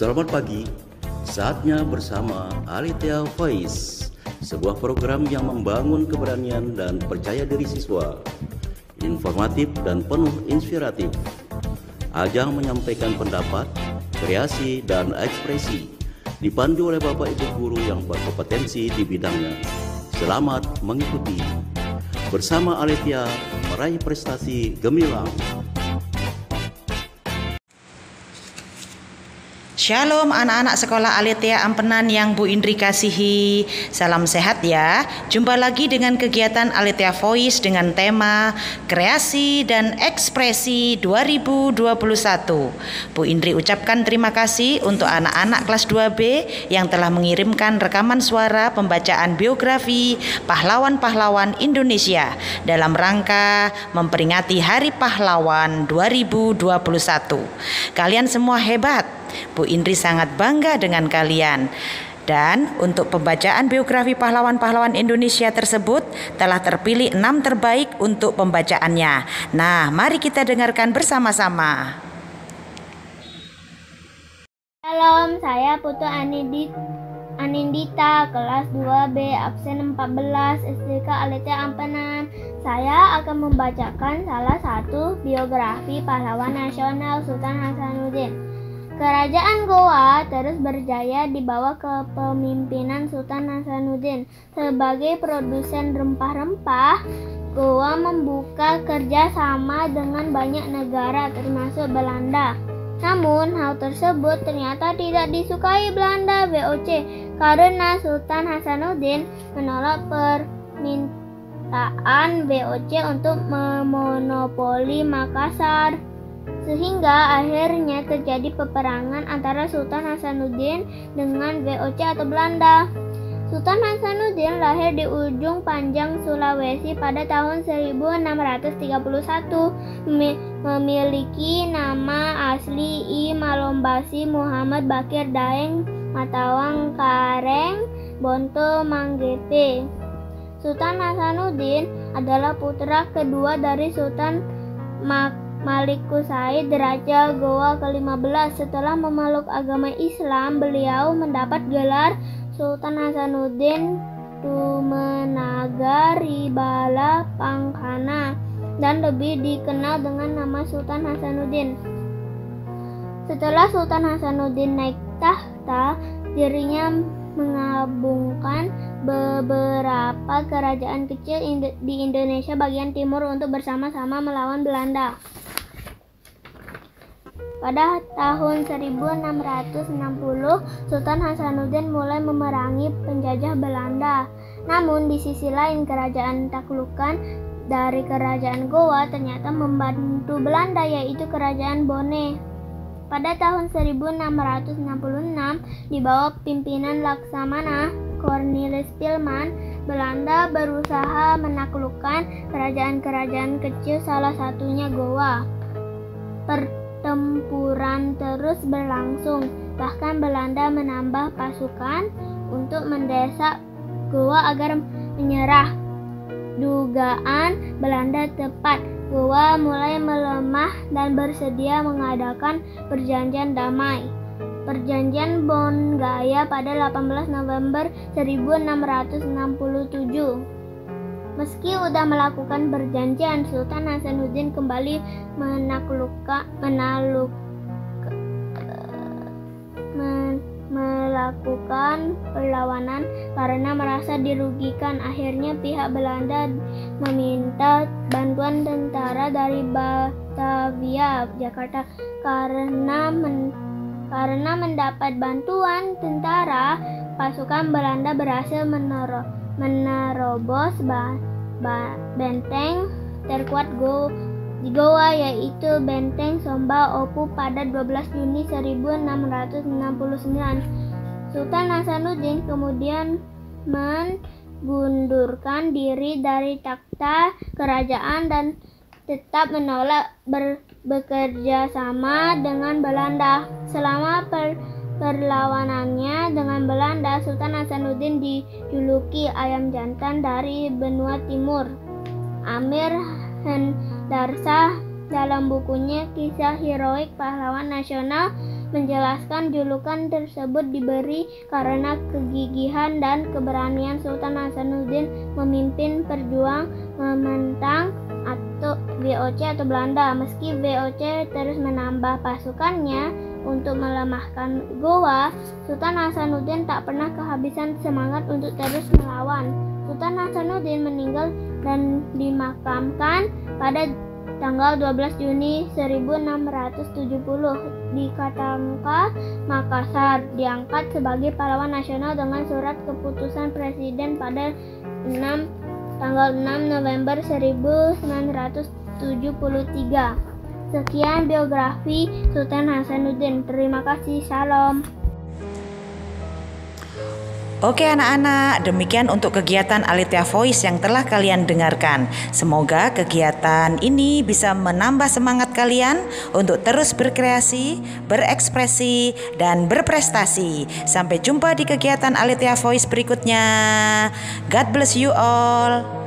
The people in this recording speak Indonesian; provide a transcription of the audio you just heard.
Selamat pagi, saatnya bersama Alethea Voice, sebuah program yang membangun keberanian dan percaya diri siswa, informatif dan penuh inspiratif. Ajang menyampaikan pendapat, kreasi, dan ekspresi, dipandu oleh Bapak Ibu Guru yang berkompetensi di bidangnya. Selamat mengikuti. Bersama Alethea meraih prestasi gemilang. Shalom anak-anak sekolah Alethea Ampenan yang Bu Indri kasihi. Salam sehat ya. Jumpa lagi dengan kegiatan Alethea Voice dengan tema Kreasi dan Ekspresi 2021. Bu Indri ucapkan terima kasih untuk anak-anak kelas 2B yang telah mengirimkan rekaman suara pembacaan biografi pahlawan-pahlawan Indonesia dalam rangka memperingati Hari Pahlawan 2021. Kalian semua hebat. Bu Indri sangat bangga dengan kalian. Dan untuk pembacaan biografi pahlawan-pahlawan Indonesia tersebut telah terpilih 6 terbaik untuk pembacaannya. Nah, mari kita dengarkan bersama-sama. Shalom, saya Putu Anindita, kelas 2B, absen 14, SDK Alethea Ampenan. Saya akan membacakan salah satu biografi pahlawan nasional Sultan Hasanuddin. Kerajaan Goa terus berjaya di bawah kepemimpinan Sultan Hasanuddin. Sebagai produsen rempah-rempah, Goa membuka kerjasama dengan banyak negara termasuk Belanda. Namun hal tersebut ternyata tidak disukai Belanda VOC karena Sultan Hasanuddin menolak permintaan VOC untuk memonopoli Makassar. Sehingga akhirnya terjadi peperangan antara Sultan Hasanuddin dengan VOC atau Belanda. Sultan Hasanuddin lahir di ujung Panjang, Sulawesi pada tahun 1631. Memiliki nama asli I Malombasi Muhammad Bakir Daeng Matawang Kareng Bonto Manggepe. Sultan Hasanuddin adalah putra kedua dari Sultan Malikus Said, Raja Goa ke-15. Setelah memeluk agama Islam, beliau mendapat gelar Sultan Hasanuddin Tumanaga Ribala Pangkana dan lebih dikenal dengan nama Sultan Hasanuddin. Setelah Sultan Hasanuddin naik tahta, dirinya menggabungkan beberapa kerajaan kecil di Indonesia bagian timur untuk bersama-sama melawan Belanda. Pada tahun 1660, Sultan Hasanuddin mulai memerangi penjajah Belanda. Namun di sisi lain, kerajaan taklukan dari kerajaan Goa ternyata membantu Belanda, yaitu kerajaan Bone. Pada tahun 1666, di bawah pimpinan Laksamana Cornelis Pilman, Belanda berusaha menaklukkan kerajaan-kerajaan kecil, salah satunya Goa. Pertempuran terus berlangsung, bahkan Belanda menambah pasukan untuk mendesak Goa agar menyerah. Dugaan Belanda tepat. Goa mulai melemah dan bersedia mengadakan perjanjian damai. Perjanjian Bongaya pada 18 November 1667. Meski sudah melakukan perjanjian, Sultan Hasanuddin kembali melakukan perlawanan karena merasa dirugikan. Akhirnya pihak Belanda meminta bantuan tentara dari Batavia, Jakarta. Karena mendapat bantuan tentara, pasukan Belanda berhasil menerobos benteng terkuat di Goa, yaitu Benteng Somba Opu pada 12 Juni 1669. Sultan Hasanuddin kemudian mengundurkan diri dari takhta kerajaan dan tetap menolak bekerja sama dengan Belanda. Selama perlawanannya dengan Belanda, Sultan Hasanuddin dijuluki ayam jantan dari benua timur. Amir Hendarsah dalam bukunya Kisah Heroik Pahlawan Nasional menjelaskan julukan tersebut diberi karena kegigihan dan keberanian Sultan Hasanuddin memimpin perjuang menentang atau VOC atau Belanda. Meski VOC terus menambah pasukannya untuk melemahkan Goa, Sultan Hasanuddin tak pernah kehabisan semangat untuk terus melawan. Sultan Hasanuddin meninggal dan dimakamkan pada tanggal 12 Juni 1670 di Katangka, Makassar. Diangkat sebagai pahlawan nasional dengan surat keputusan presiden pada tanggal 6 November 1973. Sekian biografi Sultan Hasanuddin. Terima kasih. Salam. Oke anak-anak, demikian untuk kegiatan Alethea Voice yang telah kalian dengarkan. Semoga kegiatan ini bisa menambah semangat kalian untuk terus berkreasi, berekspresi, dan berprestasi. Sampai jumpa di kegiatan Alethea Voice berikutnya. God bless you all.